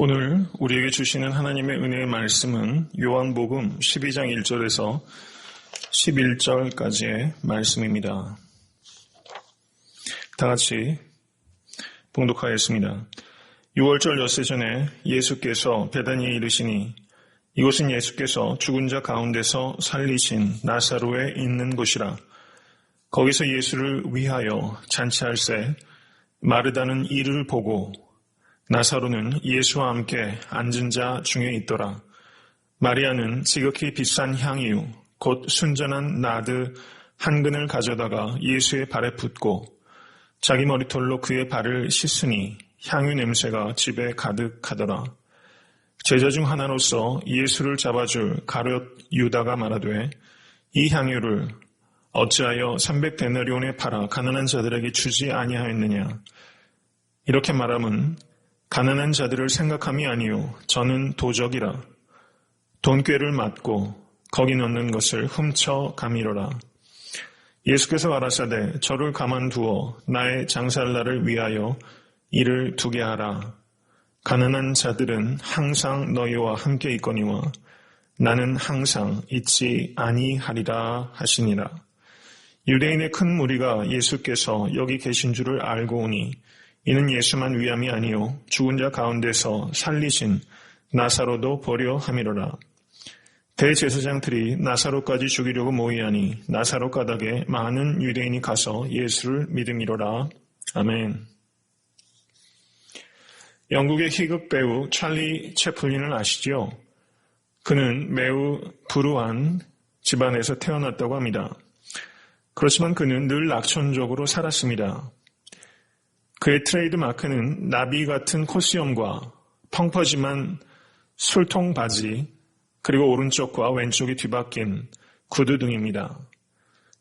오늘 우리에게 주시는 하나님의 은혜의 말씀은 요한복음 12장 1절에서 11절까지의 말씀입니다. 다 같이 봉독하겠습니다. 6월절 엿새 전에 예수께서 베다니에 이르시니 이곳은 예수께서 죽은 자 가운데서 살리신 나사로에 있는 곳이라. 거기서 예수를 위하여 잔치할새 마르다는 이를 보고 나사로는 예수와 함께 앉은 자 중에 있더라. 마리아는 지극히 비싼 향유 곧 순전한 나드 한 근을 가져다가 예수의 발에 붓고 자기 머리털로 그의 발을 씻으니 향유 냄새가 집에 가득하더라. 제자 중 하나로서 예수를 잡아줄 가룟 유다가 말하되 이 향유를 어찌하여 300데나리온에 팔아 가난한 자들에게 주지 아니하였느냐. 이렇게 말함은 가난한 자들을 생각함이 아니요 저는 도적이라. 돈꾀를 맞고 거기 넣는 것을 훔쳐 가미로라. 예수께서 가라사대 저를 가만두어 나의 장살날을 위하여 이를 두게 하라. 가난한 자들은 항상 너희와 함께 있거니와 나는 항상 있지 아니하리라 하시니라. 유대인의 큰 무리가 예수께서 여기 계신 줄을 알고 오니 이는 예수만 위함이 아니요 죽은 자 가운데서 살리신 나사로도 보려 함이로라. 대제사장들이 나사로까지 죽이려고 모이하니 나사로 가닥에 많은 유대인이 가서 예수를 믿음이로라. 아멘. 영국의 희극 배우 찰리 채플린을 아시죠? 그는 매우 불우한 집안에서 태어났다고 합니다. 그렇지만 그는 늘 낙천적으로 살았습니다. 그의 트레이드 마크는 나비 같은 코스염과 펑퍼짐한 술통 바지 그리고 오른쪽과 왼쪽이 뒤바뀐 구두 등입니다.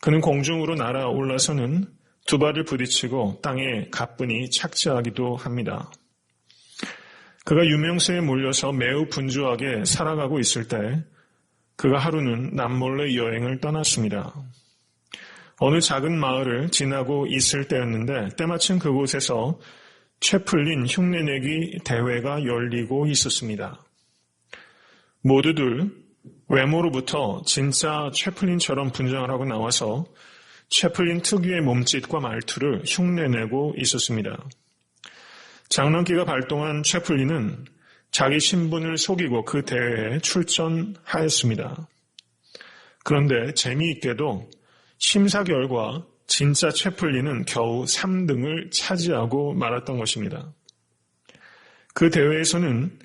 그는 공중으로 날아올라서는 두 발을 부딪히고 땅에 가뿐히 착지하기도 합니다. 그가 유명세에 몰려서 매우 분주하게 살아가고 있을 때 그가 하루는 남몰래 여행을 떠났습니다. 어느 작은 마을을 지나고 있을 때였는데 때마침 그곳에서 채플린 흉내내기 대회가 열리고 있었습니다. 모두들 외모로부터 진짜 채플린처럼 분장을 하고 나와서 채플린 특유의 몸짓과 말투를 흉내내고 있었습니다. 장난기가 발동한 채플린은 자기 신분을 속이고 그 대회에 출전하였습니다. 그런데 재미있게도 심사 결과 진짜 채플린은 겨우 3등을 차지하고 말았던 것입니다. 그 대회에서는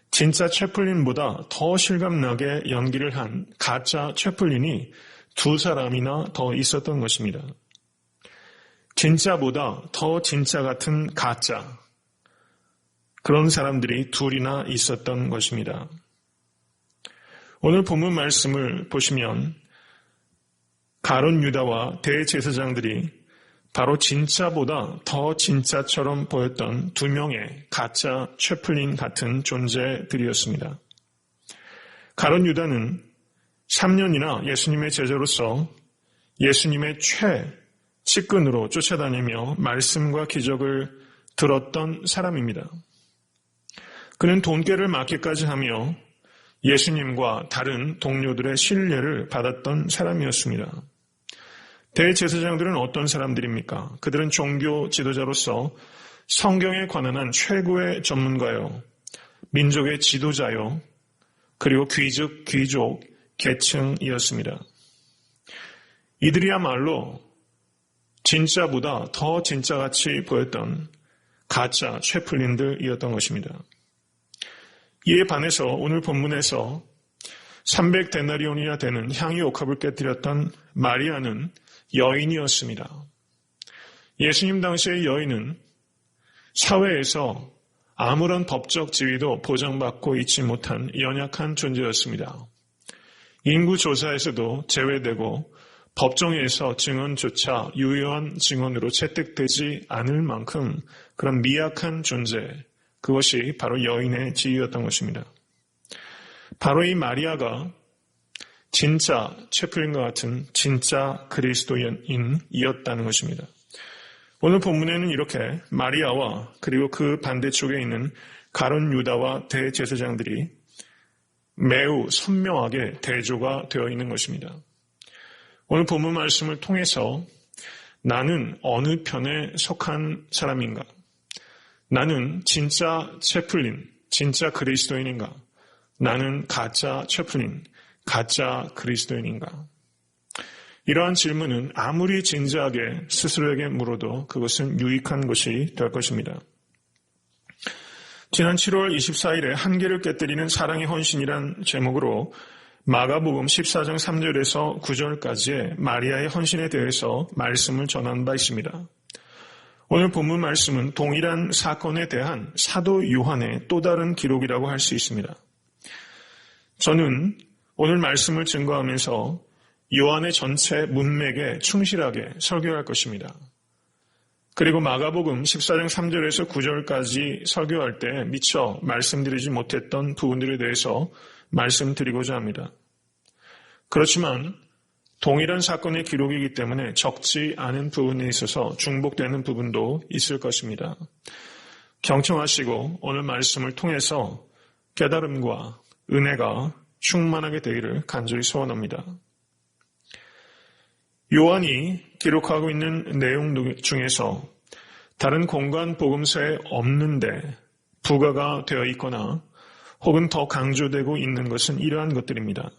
진짜 채플린보다 더 실감나게 연기를 한 가짜 채플린이 2사람이나 더 있었던 것입니다. 진짜보다 더 진짜 같은 가짜, 그런 사람들이 2이나 있었던 것입니다. 오늘 본문 말씀을 보시면 가룟 유다와 대제사장들이 바로 진짜보다 더 진짜처럼 보였던 2명의 가짜 채플린 같은 존재들이었습니다. 가룟 유다는 3년이나 예수님의 제자로서 예수님의 측근으로 쫓아다니며 말씀과 기적을 들었던 사람입니다. 그는 돈꾀를 맞기까지 하며 예수님과 다른 동료들의 신뢰를 받았던 사람이었습니다. 대제사장들은 어떤 사람들입니까? 그들은 종교 지도자로서 성경에 관한 한 최고의 전문가요, 민족의 지도자요, 그리고 귀족 계층이었습니다. 이들이야말로 진짜보다 더 진짜같이 보였던 가짜 채플린들이었던 것입니다. 이에 반해서 오늘 본문에서 300데나리온이나 되는 향유 옥합을 깨뜨렸던 마리아는 여인이었습니다. 예수님 당시의 여인은 사회에서 아무런 법적 지위도 보장받고 있지 못한 연약한 존재였습니다. 인구조사에서도 제외되고 법정에서 증언조차 유효한 증언으로 채택되지 않을 만큼 그런 미약한 존재, 그것이 바로 여인의 지위였던 것입니다. 바로 이 마리아가 진짜 채플린과 같은 진짜 그리스도인이었다는 것입니다. 오늘 본문에는 이렇게 마리아와 그리고 그 반대쪽에 있는 가룟 유다와 대제사장들이 매우 선명하게 대조가 되어 있는 것입니다. 오늘 본문 말씀을 통해서 나는 어느 편에 속한 사람인가? 나는 진짜 채플린, 진짜 그리스도인인가? 나는 가짜 채플린, 가짜 그리스도인인가? 이러한 질문은 아무리 진지하게 스스로에게 물어도 그것은 유익한 것이 될 것입니다. 지난 7월 24일에 한계를 깨뜨리는 사랑의 헌신이란 제목으로 마가복음 14장 3절에서 9절까지의 마리아의 헌신에 대해서 말씀을 전한 바 있습니다. 오늘 본문 말씀은 동일한 사건에 대한 사도 요한의 또 다른 기록이라고 할 수 있습니다. 저는 오늘 말씀을 증거하면서 요한의 전체 문맥에 충실하게 설교할 것입니다. 그리고 마가복음 14장 3절에서 9절까지 설교할 때 미처 말씀드리지 못했던 부분들에 대해서 말씀드리고자 합니다. 그렇지만 동일한 사건의 기록이기 때문에 적지 않은 부분에 있어서 중복되는 부분도 있을 것입니다. 경청하시고 오늘 말씀을 통해서 깨달음과 은혜가 충만하게 되기를 간절히 소원합니다. 요한이 기록하고 있는 내용 중에서 다른 공간 복음서에 없는데 부가가 되어 있거나 혹은 더 강조되고 있는 것은 이러한 것들입니다.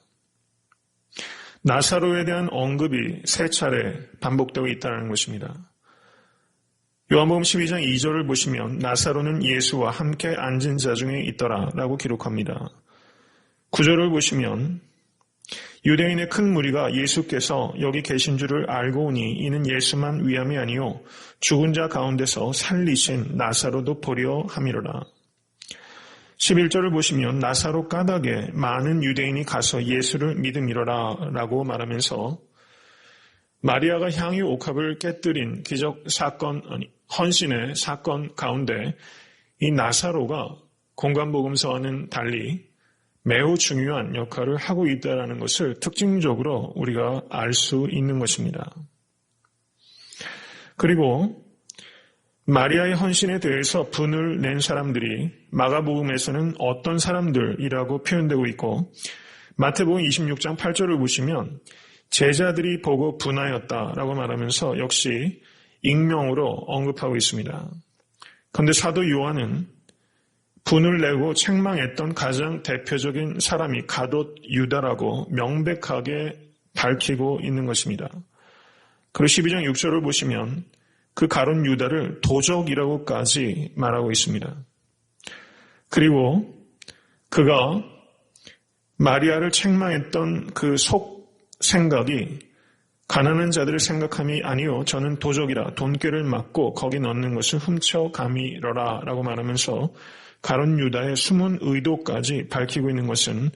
나사로에 대한 언급이 3차례 반복되고 있다는 것입니다. 요한복음 12장 2절을 보시면 나사로는 예수와 함께 앉은 자 중에 있더라 라고 기록합니다. 9절을 보시면 유대인의 큰 무리가 예수께서 여기 계신 줄을 알고 오니 이는 예수만 위함이 아니요 죽은 자 가운데서 살리신 나사로도 보려 함이로라. 11절을 보시면 나사로 까닭에 많은 유대인이 가서 예수를 믿음이로라 라고 말하면서 마리아가 향유 옥합을 깨뜨린 기적 사건, 헌신의 사건 가운데 이 나사로가 공간복음서와는 달리 매우 중요한 역할을 하고 있다는 것을 특징적으로 우리가 알 수 있는 것입니다. 그리고 마리아의 헌신에 대해서 분을 낸 사람들이 마가복음에서는 어떤 사람들이라고 표현되고 있고 마태복음 26장 8절을 보시면 제자들이 보고 분하였다라고 말하면서 역시 익명으로 언급하고 있습니다. 그런데 사도 요한은 분을 내고 책망했던 가장 대표적인 사람이 가룟 유다라고 명백하게 밝히고 있는 것입니다. 그리고 12장 6절을 보시면 그 가룟 유다를 도적이라고까지 말하고 있습니다. 그리고 그가 마리아를 책망했던 그 속 생각이 가난한 자들을 생각함이 아니요 저는 도적이라 돈꾀를 맞고 거기 넣는 것을 훔쳐감이러라 라고 말하면서 가룟 유다의 숨은 의도까지 밝히고 있는 것은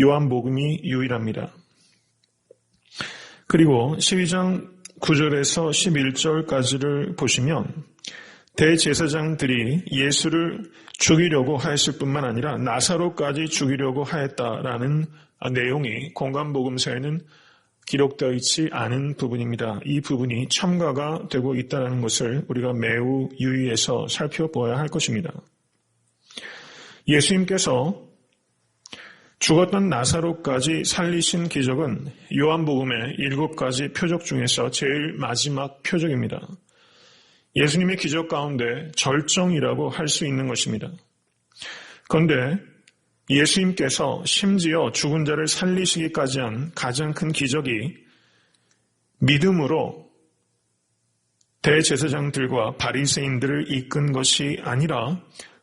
요한복음이 유일합니다. 그리고 12장 9절에서 11절까지를 보시면 대제사장들이 예수를 죽이려고 하였을 뿐만 아니라 나사로까지 죽이려고 하였다라는 내용이 공간복음서에는 기록되어 있지 않은 부분입니다. 이 부분이 첨가가 되고 있다는 것을 우리가 매우 유의해서 살펴보아야 할 것입니다. 예수님께서 죽었던 나사로까지 살리신 기적은 요한복음의 7가지 표적 중에서 제일 마지막 표적입니다. 예수님의 기적 가운데 절정이라고 할 수 있는 것입니다. 그런데 예수님께서 심지어 죽은 자를 살리시기까지 한 가장 큰 기적이 믿음으로 대제사장들과 바리새인들을 이끈 것이 아니라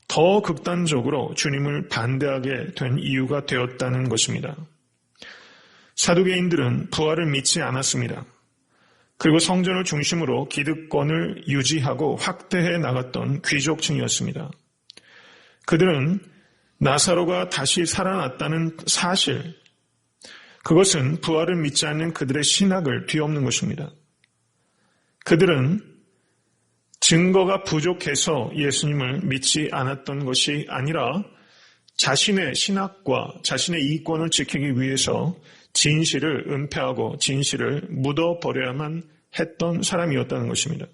더 극단적으로 주님을 반대하게 된 이유가 되었다는 것입니다. 사두개인들은 부활을 믿지 않았습니다. 그리고 성전을 중심으로 기득권을 유지하고 확대해 나갔던 귀족층이었습니다. 그들은 나사로가 다시 살아났다는 사실, 그것은 부활을 믿지 않는 그들의 신학을 뒤엎는 것입니다. 그들은 증거가 부족해서 예수님을 믿지 않았던 것이 아니라 자신의 신학과 자신의 이권을 지키기 위해서 진실을 은폐하고 진실을 묻어버려야만 했던 사람이었다는 것입니다.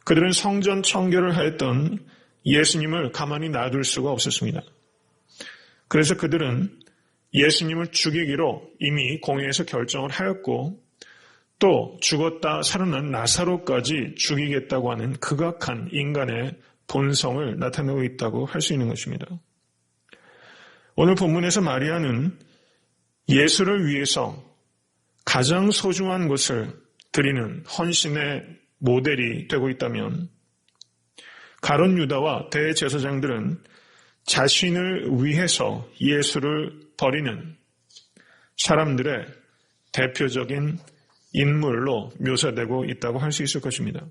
그들은 성전 청결을 하였던 예수님을 가만히 놔둘 수가 없었습니다. 그래서 그들은 예수님을 죽이기로 이미 공회에서 결정을 하였고 또 죽었다 살아난 나사로까지 죽이겠다고 하는 극악한 인간의 본성을 나타내고 있다고 할 수 있는 것입니다. 오늘 본문에서 마리아는 예수를 위해서 가장 소중한 것을 드리는 헌신의 모델이 되고 있다면 가룟 유다와 대제사장들은 자신을 위해서 예수를 버리는 사람들의 대표적인 인물로 묘사되고 있다고 할 수 있을 것입니다.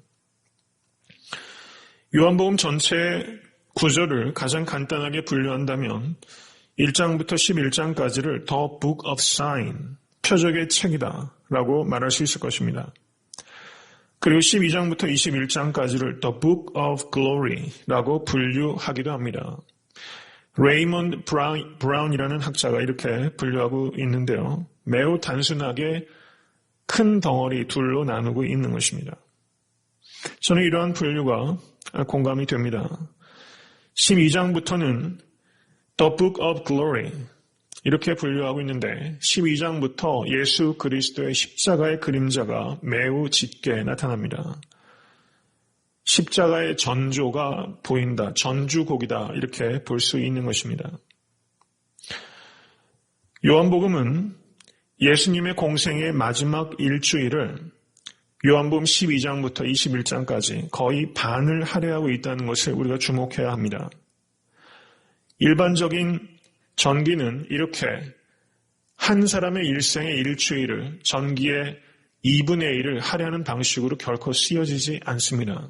요한복음 전체의 구절을 가장 간단하게 분류한다면 1장부터 11장까지를 The Book of Sign, 표적의 책이다 라고 말할 수 있을 것입니다. 그리고 12장부터 21장까지를 The Book of Glory 라고 분류하기도 합니다. 레이먼드 브라운이라는 학자가 이렇게 분류하고 있는데요. 매우 단순하게 큰 덩어리 둘로 나누고 있는 것입니다. 저는 이러한 분류가 공감이 됩니다. 12장부터는 The Book of Glory 이렇게 분류하고 있는데 12장부터 예수 그리스도의 십자가의 그림자가 매우 짙게 나타납니다. 십자가의 전조가 보인다, 전주곡이다 이렇게 볼 수 있는 것입니다. 요한복음은 예수님의 공생의 마지막 일주일을 요한복음 12장부터 21장까지 거의 반을 할애하고 있다는 것을 우리가 주목해야 합니다. 일반적인 전기는 이렇게 한 사람의 일생의 일주일을 전기의 2분의 1을 할애하는 방식으로 결코 쓰여지지 않습니다.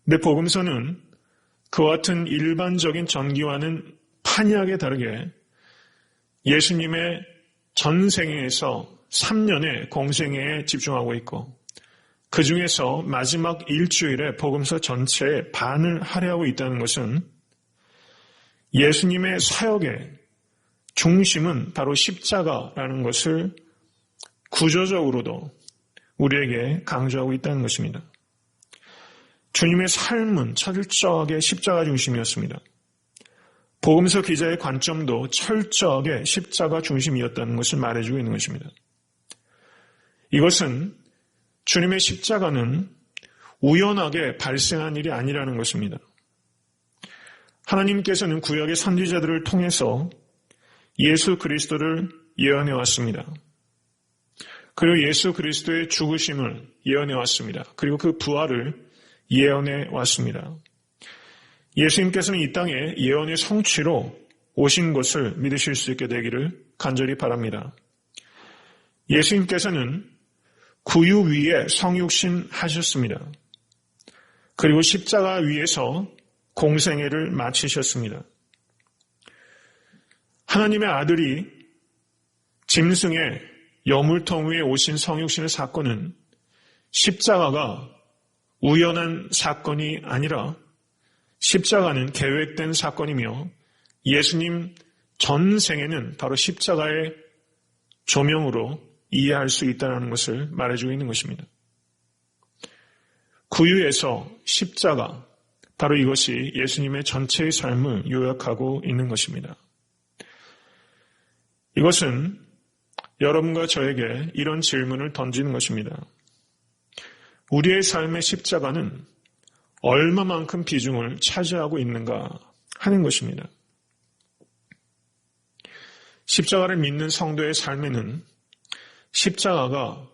근데 복음서는 그와 같은 일반적인 전기와는 판이하게 다르게 예수님의 전생에서 3년의 공생애에 집중하고 있고 그 중에서 마지막 일주일에 복음서 전체의 반을 할애하고 있다는 것은 예수님의 사역의 중심은 바로 십자가라는 것을 구조적으로도 우리에게 강조하고 있다는 것입니다. 주님의 삶은 철저하게 십자가 중심이었습니다. 복음서 기자의 관점도 철저하게 십자가 중심이었다는 것을 말해주고 있는 것입니다. 이것은 주님의 십자가는 우연하게 발생한 일이 아니라는 것입니다. 하나님께서는 구약의 선지자들을 통해서 예수 그리스도를 예언해 왔습니다. 그리고 예수 그리스도의 죽으심을 예언해 왔습니다. 그리고 그 부활을 예언해 왔습니다. 예수님께서는 이 땅에 예언의 성취로 오신 것을 믿으실 수 있게 되기를 간절히 바랍니다. 예수님께서는 구유 위에 성육신 하셨습니다. 그리고 십자가 위에서 공생애를 마치셨습니다. 하나님의 아들이 짐승의 여물통 위에 오신 성육신의 사건은 십자가가 우연한 사건이 아니라 십자가는 계획된 사건이며 예수님 전생에는 바로 십자가의 조명으로 이해할 수 있다는 것을 말해주고 있는 것입니다. 구유에서 십자가, 바로 이것이 예수님의 전체의 삶을 요약하고 있는 것입니다. 이것은 여러분과 저에게 이런 질문을 던지는 것입니다. 우리의 삶의 십자가는 얼마만큼 비중을 차지하고 있는가 하는 것입니다. 십자가를 믿는 성도의 삶에는 십자가가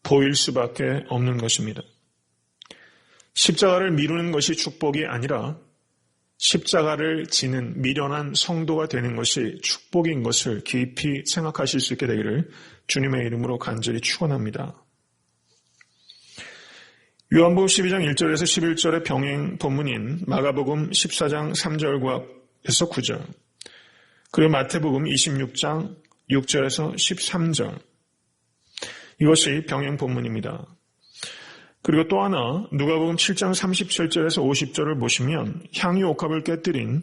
보일 수밖에 없는 것입니다. 십자가를 미루는 것이 축복이 아니라 십자가를 지는 미련한 성도가 되는 것이 축복인 것을 깊이 생각하실 수 있게 되기를 주님의 이름으로 간절히 축원합니다. 요한복음 12장 1절에서 11절의 병행 본문인 마가복음 14장 3절에서 9절, 그리고 마태복음 26장 6절에서 13절, 이것이 병행 본문입니다. 그리고 또 하나 누가복음 7장 37절에서 50절을 보시면 향유 옥합을 깨뜨린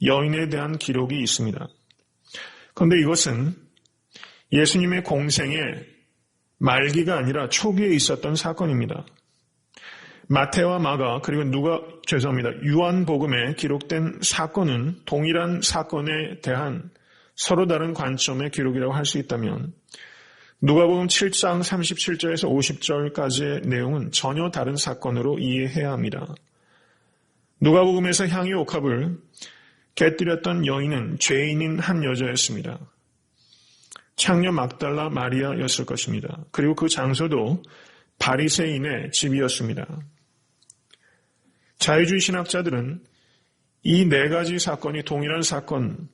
여인에 대한 기록이 있습니다. 그런데 이것은 예수님의 공생의 말기가 아니라 초기에 있었던 사건입니다. 마태와 마가 그리고 요한복음에 기록된 사건은 동일한 사건에 대한 서로 다른 관점의 기록이라고 할 수 있다면 누가복음 7장 37절에서 50절까지의 내용은 전혀 다른 사건으로 이해해야 합니다. 누가복음에서 향유 옥합을 깨뜨렸던 여인은 죄인인 한 여자였습니다. 창녀 막달라 마리아였을 것입니다. 그리고 그 장소도 바리새인의 집이었습니다. 자유주의 신학자들은 이 네 가지 사건이 동일한 사건이라고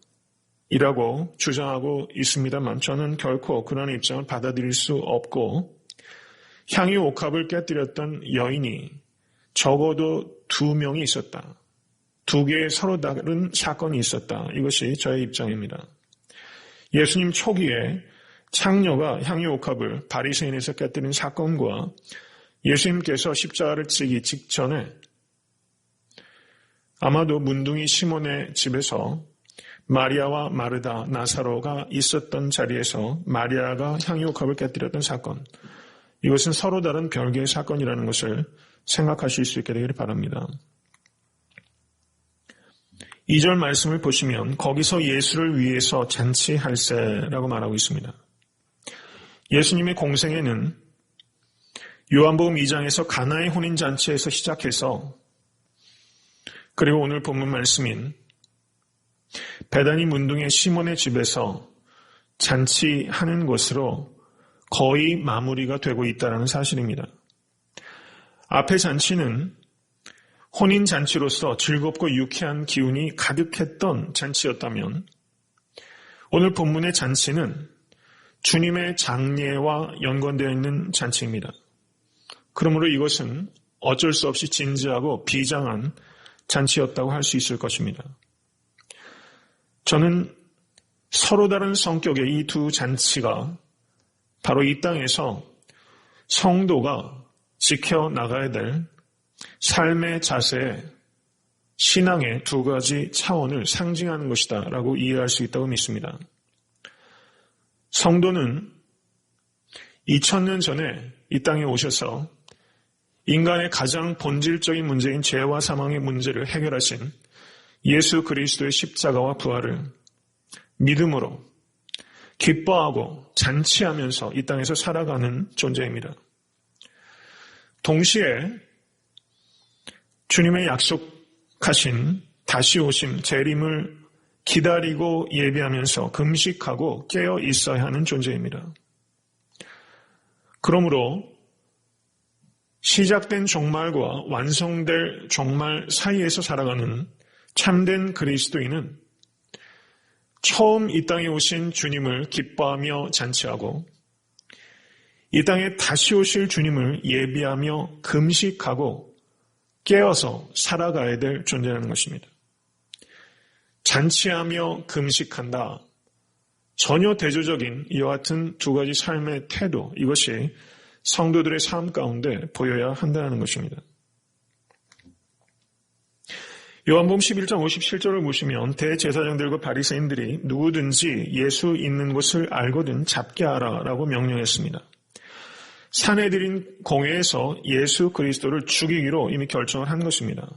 주장하고 있습니다만 저는 결코 그런 입장을 받아들일 수 없고 향유 옥합을 깨뜨렸던 여인이 적어도 2명이 있었다. 2개의 서로 다른 사건이 있었다. 이것이 저의 입장입니다. 예수님 초기에 창녀가 향유 옥합을 바리새인에서 깨뜨린 사건과 예수님께서 십자가를 지기 직전에 아마도 문둥이 시몬의 집에서 마리아와 마르다, 나사로가 있었던 자리에서 마리아가 향유 옥합을 깨뜨렸던 사건, 이것은 서로 다른 별개의 사건이라는 것을 생각하실 수 있게 되기를 바랍니다. 2절 말씀을 보시면 거기서 예수를 위해서 잔치할세라고 말하고 있습니다. 예수님의 공생애는 요한복음 2장에서 가나의 혼인잔치에서 시작해서 그리고 오늘 본문 말씀인 베다니 문둥의 시몬의 집에서 잔치하는 것으로 거의 마무리가 되고 있다는 사실입니다. 앞의 잔치는 혼인잔치로서 즐겁고 유쾌한 기운이 가득했던 잔치였다면 오늘 본문의 잔치는 주님의 장례와 연관되어 있는 잔치입니다. 그러므로 이것은 어쩔 수 없이 진지하고 비장한 잔치였다고 할 수 있을 것입니다. 저는 서로 다른 성격의 이 2 잔치가 바로 이 땅에서 성도가 지켜나가야 될 삶의 자세, 신앙의 2 가지 차원을 상징하는 것이다 라고 이해할 수 있다고 믿습니다. 성도는 2000년 전에 이 땅에 오셔서 인간의 가장 본질적인 문제인 죄와 사망의 문제를 해결하신 예수 그리스도의 십자가와 부활을 믿음으로 기뻐하고 잔치하면서 이 땅에서 살아가는 존재입니다. 동시에 주님의 약속하신 다시 오심, 재림을 기다리고 예비하면서 금식하고 깨어 있어야 하는 존재입니다. 그러므로 시작된 종말과 완성될 종말 사이에서 살아가는 참된 그리스도인은 처음 이 땅에 오신 주님을 기뻐하며 잔치하고 이 땅에 다시 오실 주님을 예비하며 금식하고 깨어서 살아가야 될 존재라는 것입니다. 잔치하며 금식한다. 전혀 대조적인 이와 같은 2 가지 삶의 태도, 이것이 성도들의 삶 가운데 보여야 한다는 것입니다. 요한복음 11장 57절을 보시면 대제사장들과 바리새인들이 누구든지 예수 있는 곳을 알거든 잡게 하라라고 명령했습니다. 산헤드린 공회에서 예수 그리스도를 죽이기로 이미 결정을 한 것입니다.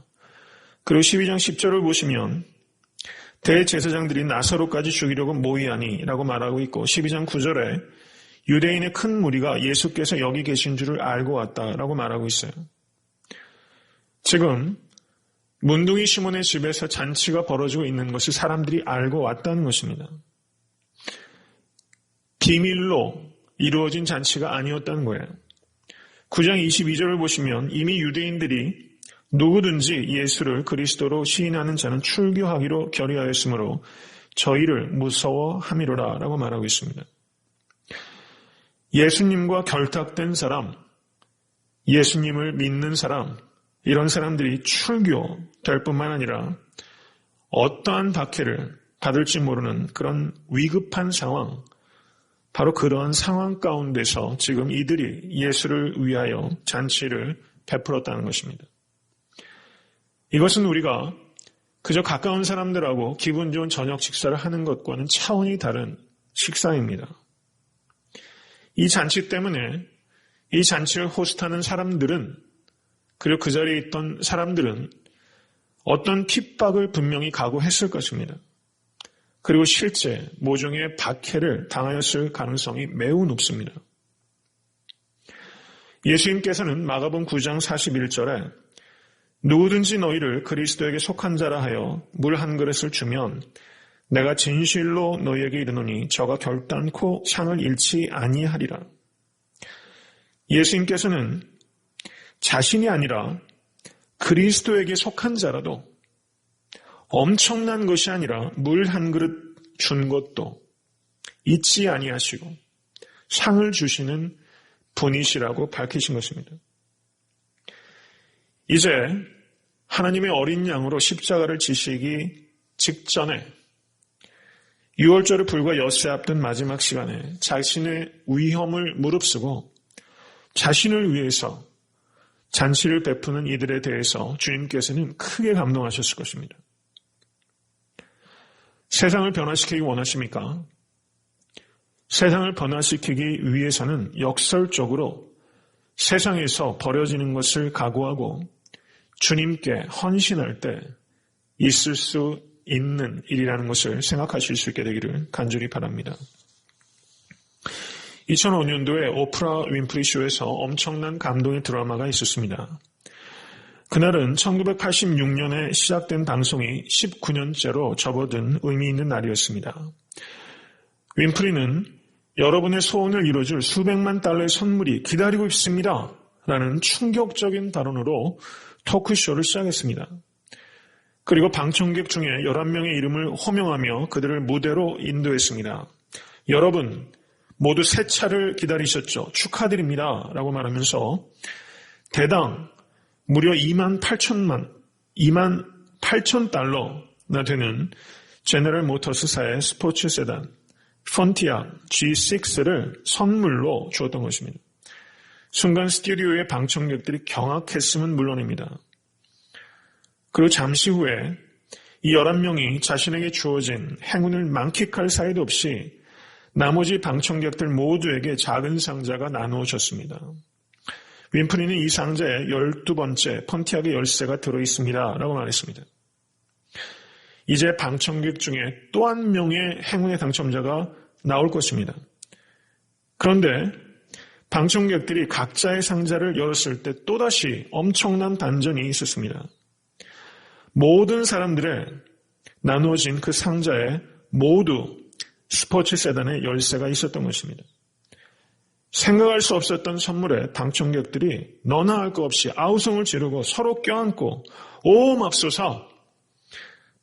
그리고 12장 10절을 보시면 대제사장들이 나사로까지 죽이려고 모의하니라고 말하고 있고 12장 9절에 유대인의 큰 무리가 예수께서 여기 계신 줄을 알고 왔다라고 말하고 있어요. 지금 문둥이 시몬의 집에서 잔치가 벌어지고 있는 것을 사람들이 알고 왔다는 것입니다. 비밀로 이루어진 잔치가 아니었다는 거예요. 9장 22절을 보시면 이미 유대인들이 누구든지 예수를 그리스도로 시인하는 자는 출교하기로 결의하였으므로 저희를 무서워함이로라 라고 말하고 있습니다. 예수님과 결탁된 사람, 예수님을 믿는 사람, 이런 사람들이 출교될 뿐만 아니라 어떠한 박해를 받을지 모르는 그런 위급한 상황, 바로 그러한 상황 가운데서 지금 이들이 예수를 위하여 잔치를 베풀었다는 것입니다. 이것은 우리가 그저 가까운 사람들하고 기분 좋은 저녁 식사를 하는 것과는 차원이 다른 식사입니다. 이 잔치 때문에 이 잔치를 호스트하는 사람들은 그리고 그 자리에 있던 사람들은 어떤 핍박을 분명히 각오했을 것입니다. 그리고 실제 모종의 박해를 당하였을 가능성이 매우 높습니다. 예수님께서는 마가복음 9장 41절에 누구든지 너희를 그리스도에게 속한 자라 하여 물 한 그릇을 주면 내가 진실로 너희에게 이르노니 저가 결단코 상을 잃지 아니하리라. 예수님께서는 자신이 아니라 그리스도에게 속한 자라도 엄청난 것이 아니라 물 한 그릇 준 것도 잊지 아니하시고 상을 주시는 분이시라고 밝히신 것입니다. 이제 하나님의 어린 양으로 십자가를 지시기 직전에 유월절을 불과 엿새 앞둔 마지막 시간에 자신의 위험을 무릅쓰고 자신을 위해서 잔치를 베푸는 이들에 대해서 주님께서는 크게 감동하셨을 것입니다. 세상을 변화시키기 원하십니까? 세상을 변화시키기 위해서는 역설적으로 세상에서 버려지는 것을 각오하고 주님께 헌신할 때 있을 수 있는 일이라는 것을 생각하실 수 있게 되기를 간절히 바랍니다. 2005년도에 오프라 윈프리 쇼에서 엄청난 감동의 드라마가 있었습니다. 그날은 1986년에 시작된 방송이 19년째로 접어든 의미 있는 날이었습니다. 윈프리는 여러분의 소원을 이뤄줄 수백만 달러의 선물이 기다리고 있습니다. 라는 충격적인 발언으로 토크쇼를 시작했습니다. 그리고 방청객 중에 11명의 이름을 호명하며 그들을 무대로 인도했습니다. 여러분, 모두 새 차를 기다리셨죠? 축하드립니다. 라고 말하면서 대당 무려 2만 8천 달러나 되는 제너럴 모터스사의 스포츠 세단 펀티아 G6를 선물로 주었던 것입니다. 순간 스튜디오의 방청객들이 경악했음은 물론입니다. 그리고 잠시 후에 이 11명이 자신에게 주어진 행운을 만끽할 사이도 없이 나머지 방청객들 모두에게 작은 상자가 나누어졌습니다. 윈프리는 이 상자에 12번째 펀티악의 열쇠가 들어있습니다. 라고 말했습니다. 이제 방청객 중에 또 한 명의 행운의 당첨자가 나올 것입니다. 그런데 방청객들이 각자의 상자를 열었을 때 또다시 엄청난 반전이 있었습니다. 모든 사람들의 나누어진 그 상자에 모두 스포츠 세단의 열쇠가 있었던 것입니다. 생각할 수 없었던 선물에 방청객들이 너나 할 것 없이 아우성을 지르고 서로 껴안고 오 맙소사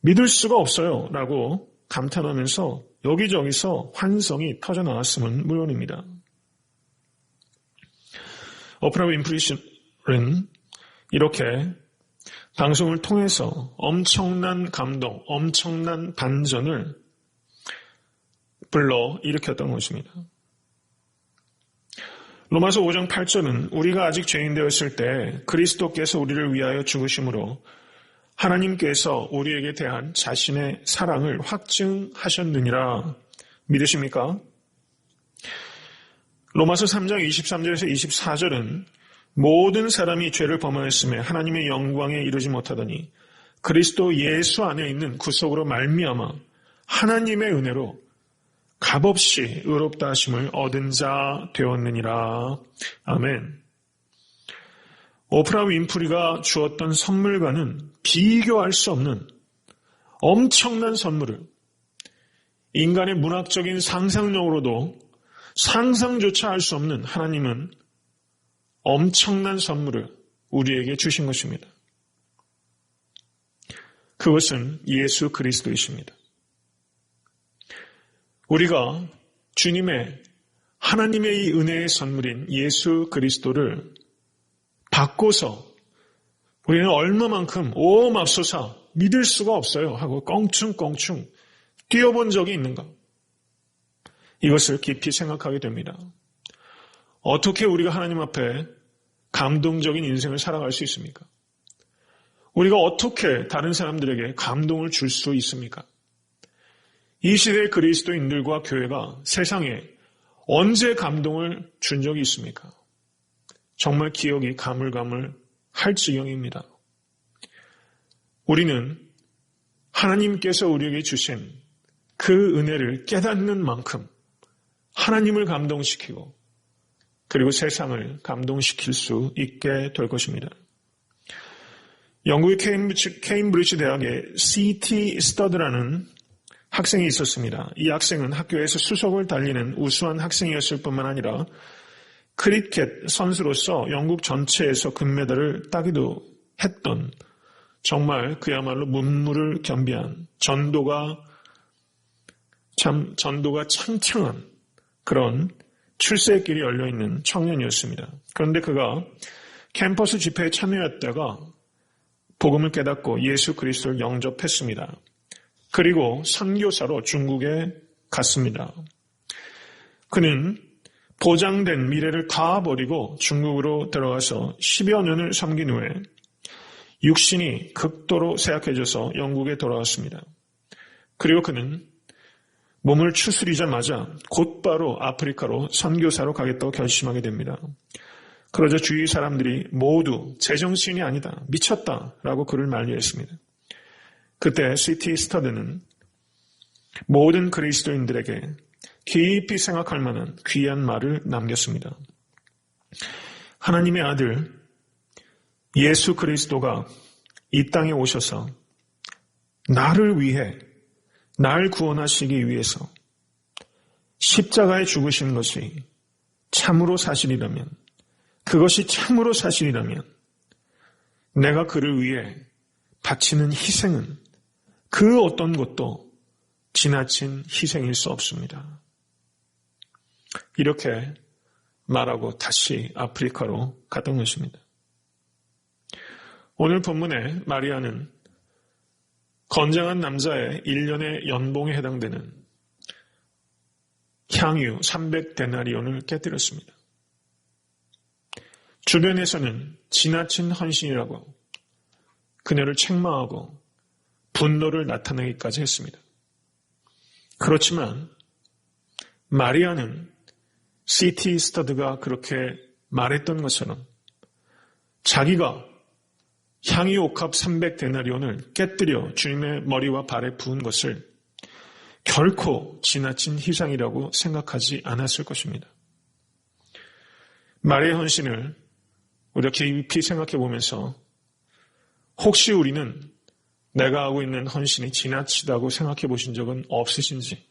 믿을 수가 없어요 라고 감탄하면서 여기저기서 환성이 터져나왔음은 물론입니다. 오프라 윈프리는 이렇게 방송을 통해서 엄청난 감동, 엄청난 반전을 불러 일으켰던 것입니다. 로마서 5장 8절은 우리가 아직 죄인 되었을 때 그리스도께서 우리를 위하여 죽으심으로 하나님께서 우리에게 대한 자신의 사랑을 확증하셨느니라. 믿으십니까? 로마서 3장 23절에서 24절은 모든 사람이 죄를 범하였음에 하나님의 영광에 이르지 못하더니 그리스도 예수 안에 있는 구속으로 말미암아 하나님의 은혜로 값없이 의롭다 하심을 얻은 자 되었느니라. 아멘. 오프라 윈프리가 주었던 선물과는 비교할 수 없는 엄청난 선물을 인간의 문학적인 상상력으로도 상상조차 할 수 없는 하나님은 엄청난 선물을 우리에게 주신 것입니다. 그것은 예수 그리스도이십니다. 우리가 주님의 하나님의 이 은혜의 선물인 예수 그리스도를 받고서 우리는 얼마만큼 오 맙소사 믿을 수가 없어요 하고 껑충껑충 뛰어본 적이 있는가? 이것을 깊이 생각하게 됩니다. 어떻게 우리가 하나님 앞에 감동적인 인생을 살아갈 수 있습니까? 우리가 어떻게 다른 사람들에게 감동을 줄 수 있습니까? 이 시대의 그리스도인들과 교회가 세상에 언제 감동을 준 적이 있습니까? 정말 기억이 가물가물 할 지경입니다. 우리는 하나님께서 우리에게 주신 그 은혜를 깨닫는 만큼 하나님을 감동시키고 그리고 세상을 감동시킬 수 있게 될 것입니다. 영국의 케임브리지 대학에 C.T. 스터드라는 학생이 있었습니다. 이 학생은 학교에서 수석을 달리는 우수한 학생이었을 뿐만 아니라 크리켓 선수로서 영국 전체에서 금메달을 따기도 했던 정말 그야말로 문무를 겸비한 전도가 창창한 그런 출세길이 열려있는 청년이었습니다. 그런데 그가 캠퍼스 집회에 참여했다가 복음을 깨닫고 예수 그리스도를 영접했습니다. 그리고 선교사로 중국에 갔습니다. 그는 보장된 미래를 다 버리고 중국으로 들어가서 10여 년을 섬긴 후에 육신이 극도로 쇠약해져서 영국에 돌아왔습니다. 그리고 그는 몸을 추스리자마자 곧바로 아프리카로 선교사로 가겠다고 결심하게 됩니다. 그러자 주위 사람들이 모두 제정신이 아니다, 미쳤다라고 그를 만류했습니다. 그때 C.T. 스터드는 모든 그리스도인들에게 깊이 생각할 만한 귀한 말을 남겼습니다. 하나님의 아들 예수 그리스도가 이 땅에 오셔서 나를 위해 날 구원하시기 위해서 십자가에 죽으신 것이 참으로 사실이라면, 그것이 참으로 사실이라면 내가 그를 위해 바치는 희생은 그 어떤 것도 지나친 희생일 수 없습니다. 이렇게 말하고 다시 아프리카로 갔던 것입니다. 오늘 본문에 마리아는 건장한 남자의 1년의 연봉에 해당되는 향유 300데나리온을 깨뜨렸습니다. 주변에서는 지나친 헌신이라고 그녀를 책망하고 분노를 나타내기까지 했습니다. 그렇지만 마리아는 C.T. 스터드가 그렇게 말했던 것처럼 자기가 향유 옥합 300데나리온을 깨뜨려 주님의 머리와 발에 부은 것을 결코 지나친 희생이라고 생각하지 않았을 것입니다. 마리아의 헌신을 우리가 깊이 생각해 보면서 혹시 우리는 내가 하고 있는 헌신이 지나치다고 생각해 보신 적은 없으신지,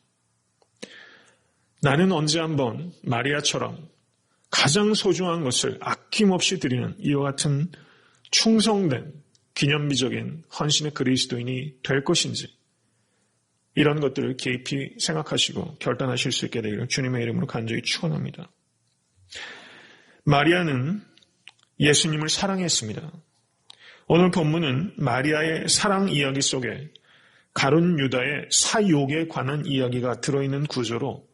나는 언제 한번 마리아처럼 가장 소중한 것을 아낌없이 드리는 이와 같은 충성된 기념비적인 헌신의 그리스도인이 될 것인지, 이런 것들을 깊이 생각하시고 결단하실 수 있게 되기를 주님의 이름으로 간절히 축원합니다. 마리아는 예수님을 사랑했습니다. 오늘 본문은 마리아의 사랑 이야기 속에 가룟 유다의 사욕에 관한 이야기가 들어있는 구조로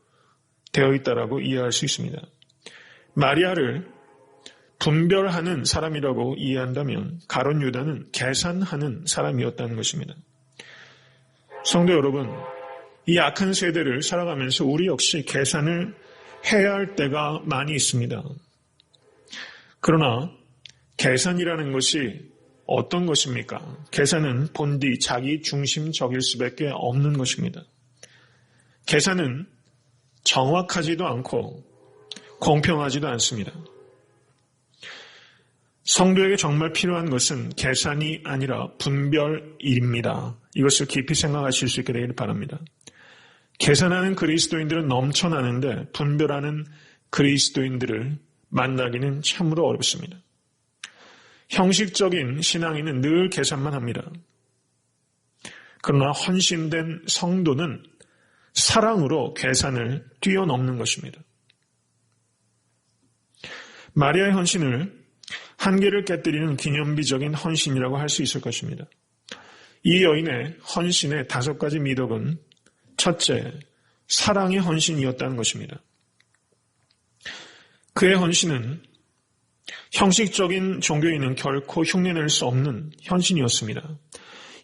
되어 있다라고 이해할 수 있습니다. 마리아를 분별하는 사람이라고 이해한다면 가룟 유다는 계산하는 사람이었다는 것입니다. 성도 여러분, 이 악한 세대를 살아가면서 우리 역시 계산을 해야 할 때가 많이 있습니다. 그러나 계산이라는 것이 어떤 것입니까? 계산은 본디 자기 중심적일 수밖에 없는 것입니다. 계산은 정확하지도 않고 공평하지도 않습니다. 성도에게 정말 필요한 것은 계산이 아니라 분별입니다. 이것을 깊이 생각하실 수 있게 되기를 바랍니다. 계산하는 그리스도인들은 넘쳐나는데 분별하는 그리스도인들을 만나기는 참으로 어렵습니다. 형식적인 신앙인은 늘 계산만 합니다. 그러나 헌신된 성도는 사랑으로 계산을 뛰어넘는 것입니다. 마리아의 헌신을 한계를 깨뜨리는 기념비적인 헌신이라고 할 수 있을 것입니다. 이 여인의 헌신의 5가지 미덕은 첫째, 사랑의 헌신이었다는 것입니다. 그의 헌신은 형식적인 종교인은 결코 흉내낼 수 없는 헌신이었습니다.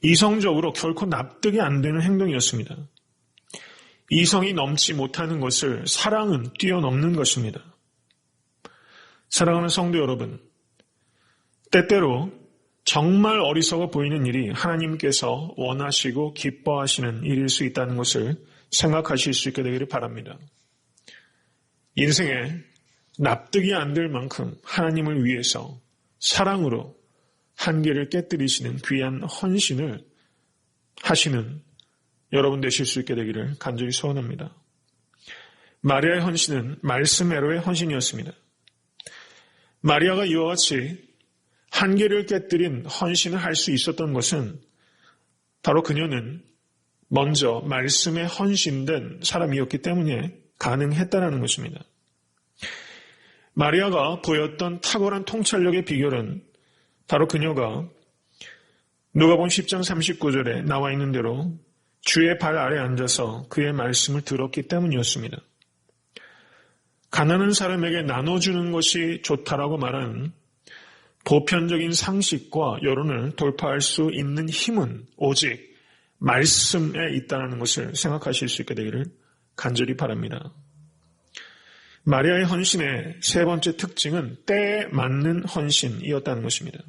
이성적으로 결코 납득이 안 되는 행동이었습니다. 이성이 넘지 못하는 것을 사랑은 뛰어넘는 것입니다. 사랑하는 성도 여러분, 때때로 정말 어리석어 보이는 일이 하나님께서 원하시고 기뻐하시는 일일 수 있다는 것을 생각하실 수 있게 되기를 바랍니다. 인생에 납득이 안 될 만큼 하나님을 위해서 사랑으로 한계를 깨뜨리시는 귀한 헌신을 하시는 여러분 되실 수 있게 되기를 간절히 소원합니다. 마리아의 헌신은 말씀애로의 헌신이었습니다. 마리아가 이와 같이 한계를 깨뜨린 헌신을 할 수 있었던 것은 바로 그녀는 먼저 말씀에 헌신된 사람이었기 때문에 가능했다는 것입니다. 마리아가 보였던 탁월한 통찰력의 비결은 바로 그녀가 누가복음 10장 39절에 나와 있는 대로 주의 발 아래 앉아서 그의 말씀을 들었기 때문이었습니다. 가난한 사람에게 나눠주는 것이 좋다라고 말하는 보편적인 상식과 여론을 돌파할 수 있는 힘은 오직 말씀에 있다는 것을 생각하실 수 있게 되기를 간절히 바랍니다. 마리아의 헌신의 세 번째 특징은 때에 맞는 헌신이었다는 것입니다.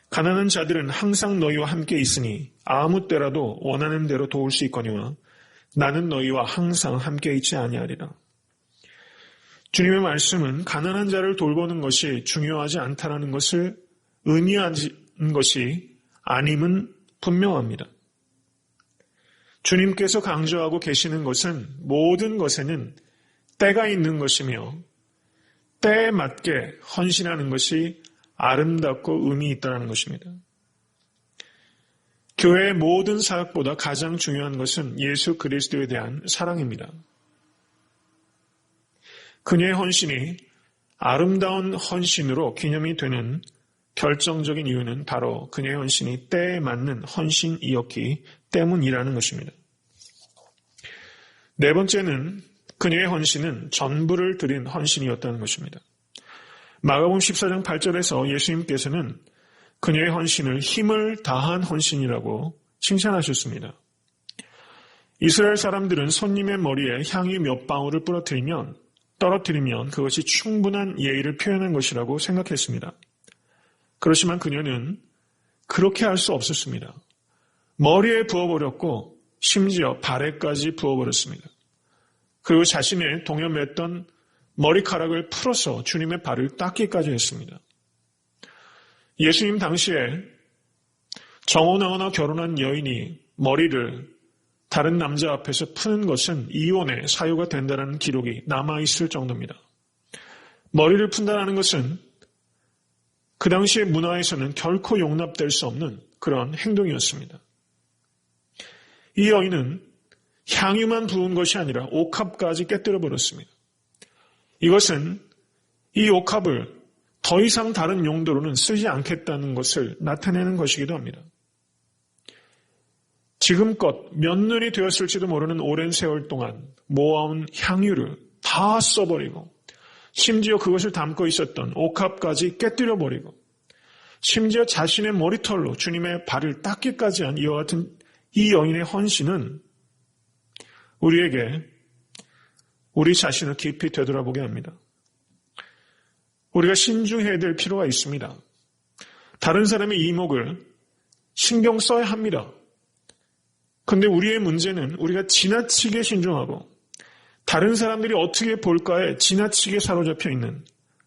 가난한 자들은 항상 너희와 함께 있으니 아무 때라도 원하는 대로 도울 수 있거니와 나는 너희와 항상 함께 있지 아니하리라. 주님의 말씀은 가난한 자를 돌보는 것이 중요하지 않다는 것을 의미하는 것이 아님은 분명합니다. 주님께서 강조하고 계시는 것은 모든 것에는 때가 있는 것이며 때에 맞게 헌신하는 것이 아름답고 의미 있다는 것입니다. 교회의 모든 사역보다 가장 중요한 것은 예수 그리스도에 대한 사랑입니다. 그녀의 헌신이 아름다운 헌신으로 기념이 되는 결정적인 이유는 바로 그녀의 헌신이 때에 맞는 헌신이었기 때문이라는 것입니다. 네 번째는 그녀의 헌신은 전부를 드린 헌신이었다는 것입니다. 마가복음 14장 8절에서 예수님께서는 그녀의 헌신을 힘을 다한 헌신이라고 칭찬하셨습니다. 이스라엘 사람들은 손님의 머리에 향유 몇 방울을 떨어뜨리면 그것이 충분한 예의를 표현한 것이라고 생각했습니다. 그렇지만 그녀는 그렇게 할 수 없었습니다. 머리에 부어버렸고 심지어 발에까지 부어버렸습니다. 그리고 자신의 동여맸던 머리카락을 풀어서 주님의 발을 닦기까지 했습니다. 예수님 당시에 정혼하거나 결혼한 여인이 머리를 다른 남자 앞에서 푸는 것은 이혼의 사유가 된다는 기록이 남아있을 정도입니다. 머리를 푼다는 것은 그 당시의 문화에서는 결코 용납될 수 없는 그런 행동이었습니다. 이 여인은 향유만 부은 것이 아니라 옥합까지 깨뜨려 버렸습니다. 이것은 이 옥합을 더 이상 다른 용도로는 쓰지 않겠다는 것을 나타내는 것이기도 합니다. 지금껏 몇 년이 되었을지도 모르는 오랜 세월 동안 모아온 향유를 다 써버리고 심지어 그것을 담고 있었던 옥합까지 깨뜨려버리고 심지어 자신의 머리털로 주님의 발을 닦기까지 한 이와 같은 이 여인의 헌신은 우리에게 우리 자신을 깊이 되돌아보게 합니다. 우리가 신중해야 될 필요가 있습니다. 다른 사람의 이목을 신경 써야 합니다. 그런데 우리의 문제는 우리가 지나치게 신중하고 다른 사람들이 어떻게 볼까에 지나치게 사로잡혀 있는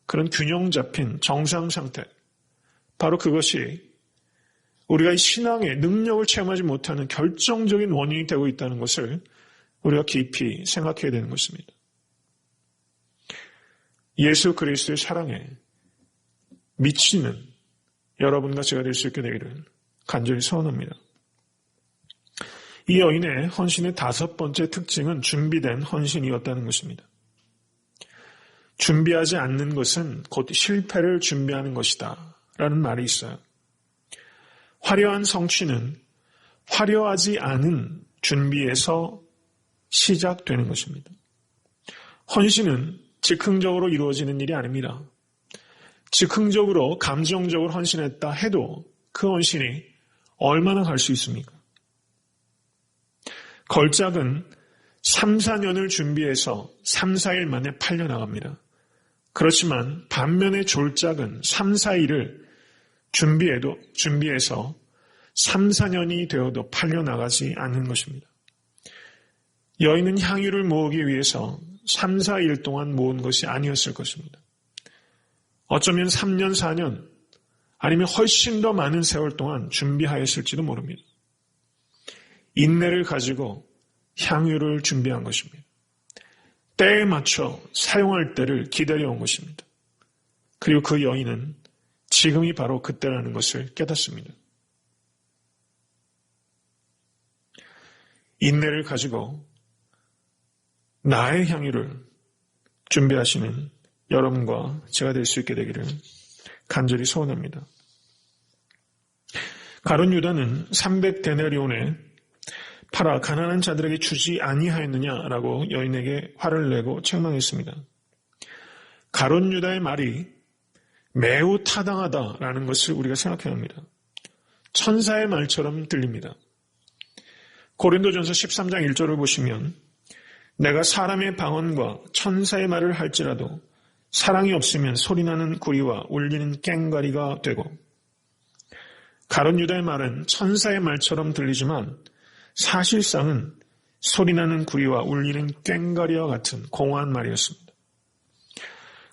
그런 균형 잡힌 정상 상태. 바로 그것이 우리가 이 신앙의 능력을 체험하지 못하는 결정적인 원인이 되고 있다는 것을 우리가 깊이 생각해야 되는 것입니다. 예수 그리스도의 사랑에 미치는 여러분과 제가 될 수 있게 되기를 간절히 소원합니다. 이 여인의 헌신의 다섯 번째 특징은 준비된 헌신이었다는 것입니다. 준비하지 않는 것은 곧 실패를 준비하는 것이다 라는 말이 있어요. 화려한 성취는 화려하지 않은 준비에서 시작되는 것입니다. 헌신은 즉흥적으로 이루어지는 일이 아닙니다. 즉흥적으로 감정적으로 헌신했다 해도 그 헌신이 얼마나 갈 수 있습니까? 걸작은 3, 4년을 준비해서 3, 4일 만에 팔려나갑니다. 그렇지만 반면에 졸작은 3, 4일을 준비해서 3, 4년이 되어도 팔려나가지 않는 것입니다. 여인은 향유를 모으기 위해서 3, 4일 동안 모은 것이 아니었을 것입니다. 어쩌면 3년, 4년 아니면 훨씬 더 많은 세월 동안 준비하였을지도 모릅니다. 인내를 가지고 향유를 준비한 것입니다. 때에 맞춰 사용할 때를 기다려온 것입니다. 그리고 그 여인은 지금이 바로 그때라는 것을 깨닫습니다. 인내를 가지고 나의 향유를 준비하시는 여러분과 제가 될 수 있게 되기를 간절히 소원합니다. 가룟 유다는 300데나리온에 팔아 가난한 자들에게 주지 아니하였느냐라고 여인에게 화를 내고 책망했습니다. 가룟 유다의 말이 매우 타당하다라는 것을 우리가 생각해야 합니다. 천사의 말처럼 들립니다. 고린도전서 13장 1절을 보시면 내가 사람의 방언과 천사의 말을 할지라도 사랑이 없으면 소리나는 구리와 울리는 꽹과리가 되고, 가룟 유다의 말은 천사의 말처럼 들리지만 사실상은 소리나는 구리와 울리는 꽹과리와 같은 공허한 말이었습니다.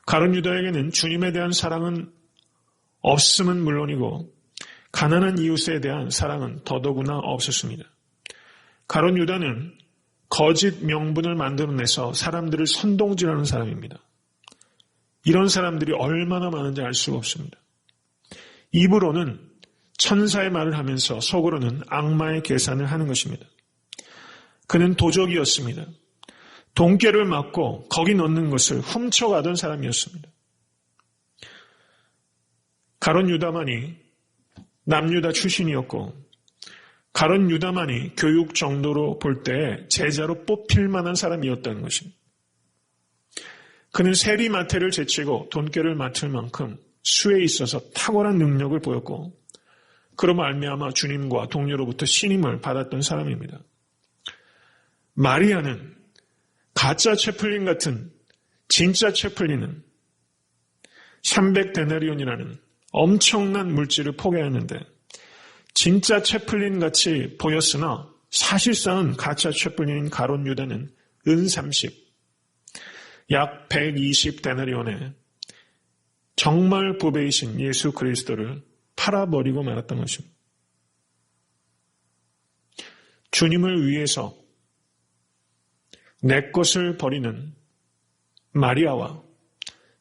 가룟 유다에게는 주님에 대한 사랑은 없음은 물론이고 가난한 이웃에 대한 사랑은 더더구나 없었습니다. 가룟 유다는 거짓 명분을 만들어내서 사람들을 선동질하는 사람입니다. 이런 사람들이 얼마나 많은지 알 수가 없습니다. 입으로는 천사의 말을 하면서 속으로는 악마의 계산을 하는 것입니다. 그는 도적이었습니다. 돈깨를 맞고 거기 넣는 것을 훔쳐가던 사람이었습니다. 가룟 유다만이 남유다 출신이었고 가룟 유다만이 교육 정도로 볼 때 제자로 뽑힐 만한 사람이었다는 것입니다. 그는 세리마태를 제치고 돈깨를 맡을 만큼 수에 있어서 탁월한 능력을 보였고 그로 말미암아 주님과 동료로부터 신임을 받았던 사람입니다. 마리아는 가짜 채플린 같은 진짜 채플린은 300데나리온이라는 엄청난 물질을 포기했는데 진짜 채플린 같이 보였으나 사실상은 가짜 채플린인 가룟 유다는 은 30, 약 120데나리온에 정말 부배이신 예수 그리스도를 팔아버리고 말았던 것입니다. 주님을 위해서 내 것을 버리는 마리아와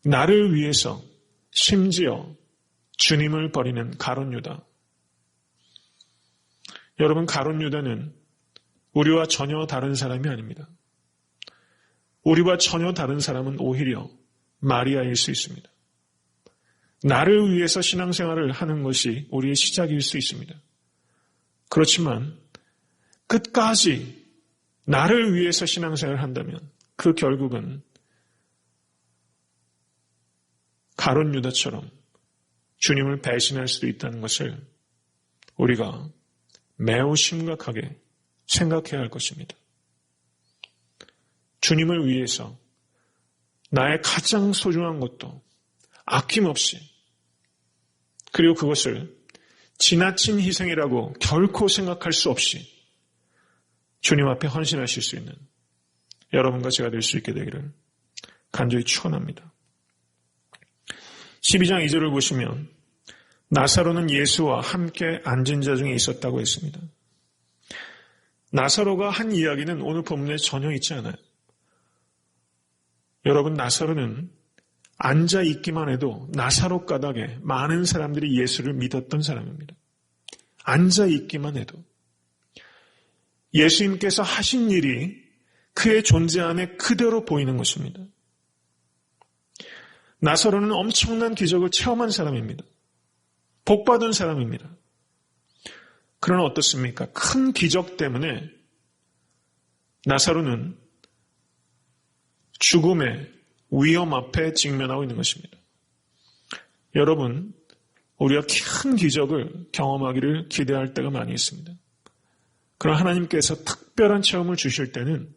나를 위해서 심지어 주님을 버리는 가룟 유다. 여러분, 가룟 유다는 우리와 전혀 다른 사람이 아닙니다. 우리와 전혀 다른 사람은 오히려 마리아일 수 있습니다. 나를 위해서 신앙생활을 하는 것이 우리의 시작일 수 있습니다. 그렇지만 끝까지 나를 위해서 신앙생활을 한다면 그 결국은 가룟 유다처럼 주님을 배신할 수도 있다는 것을 우리가 매우 심각하게 생각해야 할 것입니다. 주님을 위해서 나의 가장 소중한 것도 아낌없이, 그리고 그것을 지나친 희생이라고 결코 생각할 수 없이 주님 앞에 헌신하실 수 있는 여러분과 제가 될 수 있게 되기를 간절히 축원합니다. 12장 2절을 보시면 나사로는 예수와 함께 앉은 자 중에 있었다고 했습니다. 나사로가 한 이야기는 오늘 본문에 전혀 있지 않아요. 여러분, 나사로는 앉아 있기만 해도 나사로 가닥에 많은 사람들이 예수를 믿었던 사람입니다. 앉아 있기만 해도 예수님께서 하신 일이 그의 존재 안에 그대로 보이는 것입니다. 나사로는 엄청난 기적을 체험한 사람입니다. 복받은 사람입니다. 그러나 어떻습니까? 큰 기적 때문에 나사로는 죽음의 위험 앞에 직면하고 있는 것입니다. 여러분, 우리가 큰 기적을 경험하기를 기대할 때가 많이 있습니다. 그러나 하나님께서 특별한 체험을 주실 때는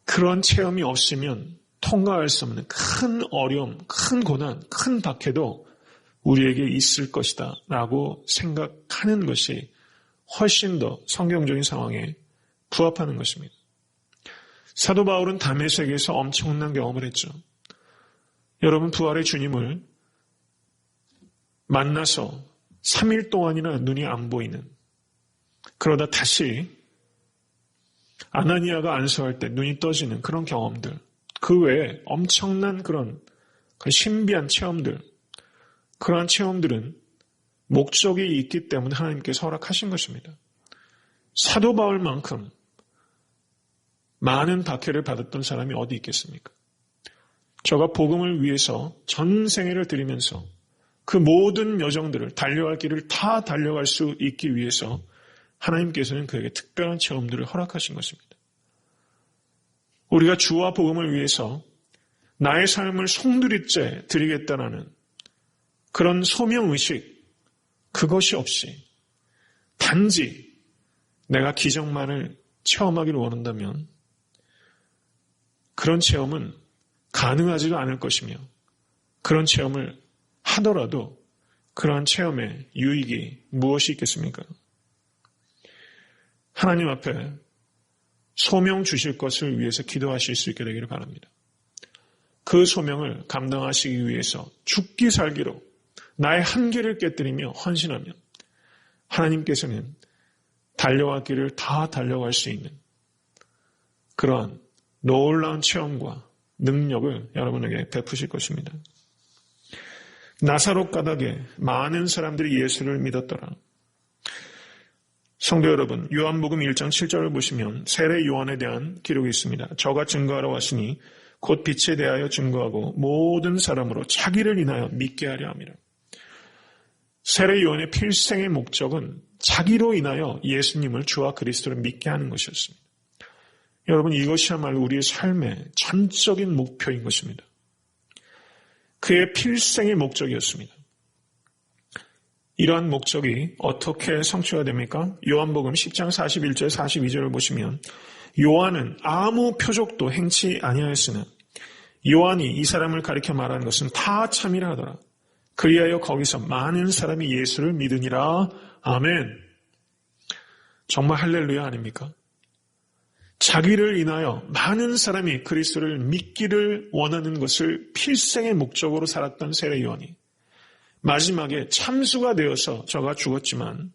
그런 체험이 없으면 통과할 수 없는 큰 어려움, 큰 고난, 큰 박해도 우리에게 있을 것이다 라고 생각하는 것이 훨씬 더 성경적인 상황에 부합하는 것입니다. 사도 바울은 다메섹에서 엄청난 경험을 했죠. 여러분, 부활의 주님을 만나서 3일 동안이나 눈이 안 보이는, 그러다 다시 아나니아가 안수할 때 눈이 떠지는 그런 경험들, 그 외에 엄청난 그런 신비한 체험들, 그러한 체험들은 목적이 있기 때문에 하나님께서 허락하신 것입니다. 사도 바울만큼 많은 박해를 받았던 사람이 어디 있겠습니까? 저가 복음을 위해서 전 생애를 드리면서 그 모든 여정들을, 달려갈 길을 다 달려갈 수 있기 위해서 하나님께서는 그에게 특별한 체험들을 허락하신 것입니다. 우리가 주와 복음을 위해서 나의 삶을 송두리째 드리겠다라는 그런 소명의식, 그것이 없이 단지 내가 기적만을 체험하기를 원한다면 그런 체험은 가능하지가 않을 것이며, 그런 체험을 하더라도 그러한 체험의 유익이 무엇이 있겠습니까? 하나님 앞에 소명 주실 것을 위해서 기도하실 수 있게 되기를 바랍니다. 그 소명을 감당하시기 위해서 죽기 살기로 나의 한계를 깨뜨리며 헌신하면 하나님께서는 달려갈 길을 다 달려갈 수 있는 그러한 놀라운 체험과 능력을 여러분에게 베푸실 것입니다. 나사롯 가닥에 많은 사람들이 예수를 믿었더라. 성도 여러분, 요한복음 1장 7절을 보시면 세례 요한에 대한 기록이 있습니다. 저가 증거하러 왔으니 곧 빛에 대하여 증거하고 모든 사람으로 자기를 인하여 믿게 하려 함이라. 세례 요한의 필생의 목적은 자기로 인하여 예수님을 주와 그리스도를 믿게 하는 것이었습니다. 여러분, 이것이야말로 우리의 삶의 전적인 목표인 것입니다. 그의 필생의 목적이었습니다. 이러한 목적이 어떻게 성취가 됩니까? 요한복음 10장 41절 42절을 보시면 요한은 아무 표적도 행치 아니하였으나 요한이 이 사람을 가리켜 말하는 것은 다 참이라 하더라. 그리하여 거기서 많은 사람이 예수를 믿으니라. 아멘. 정말 할렐루야 아닙니까? 자기를 인하여 많은 사람이 그리스도를 믿기를 원하는 것을 필생의 목적으로 살았던 세례 요한이 마지막에 참수가 되어서 저가 죽었지만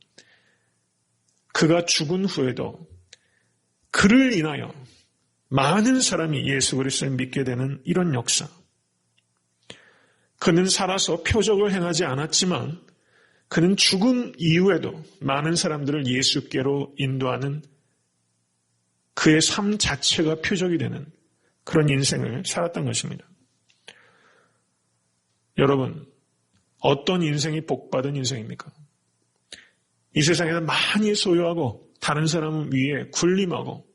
그가 죽은 후에도 그를 인하여 많은 사람이 예수 그리스도를 믿게 되는 이런 역사. 그는 살아서 표적을 행하지 않았지만 그는 죽음 이후에도 많은 사람들을 예수께로 인도하는 그의 삶 자체가 표적이 되는 그런 인생을 살았던 것입니다. 여러분, 어떤 인생이 복받은 인생입니까? 이 세상에서 많이 소유하고 다른 사람 위에 군림하고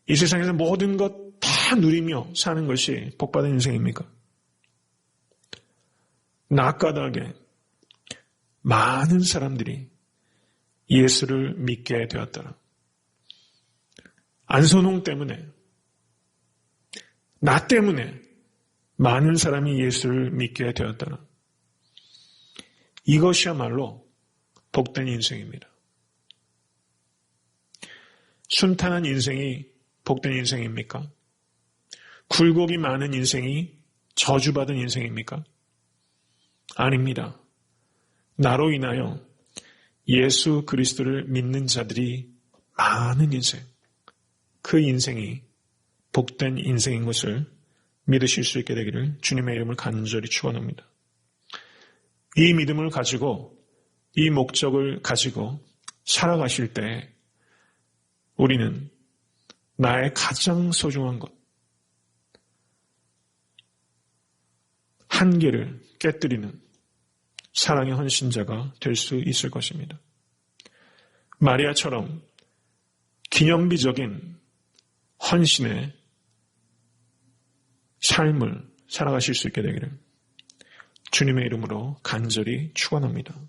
이 세상에서 모든 것 다 누리며 사는 것이 복받은 인생입니까? 낙가닥에 많은 사람들이 예수를 믿게 되었더라. 안선홍 때문에, 나 때문에 많은 사람이 예수를 믿게 되었더라. 이것이야말로 복된 인생입니다. 순탄한 인생이 복된 인생입니까? 굴곡이 많은 인생이 저주받은 인생입니까? 아닙니다. 나로 인하여 예수 그리스도를 믿는 자들이 많은 인생, 그 인생이 복된 인생인 것을 믿으실 수 있게 되기를 주님의 이름을 간절히 축원합니다. 이 믿음을 가지고 이 목적을 가지고 살아가실 때 우리는 나의 가장 소중한 것, 한계를 깨뜨리는 사랑의 헌신자가 될 수 있을 것입니다. 마리아처럼 기념비적인 헌신의 삶을 살아가실 수 있게 되기를 주님의 이름으로 간절히 축원합니다.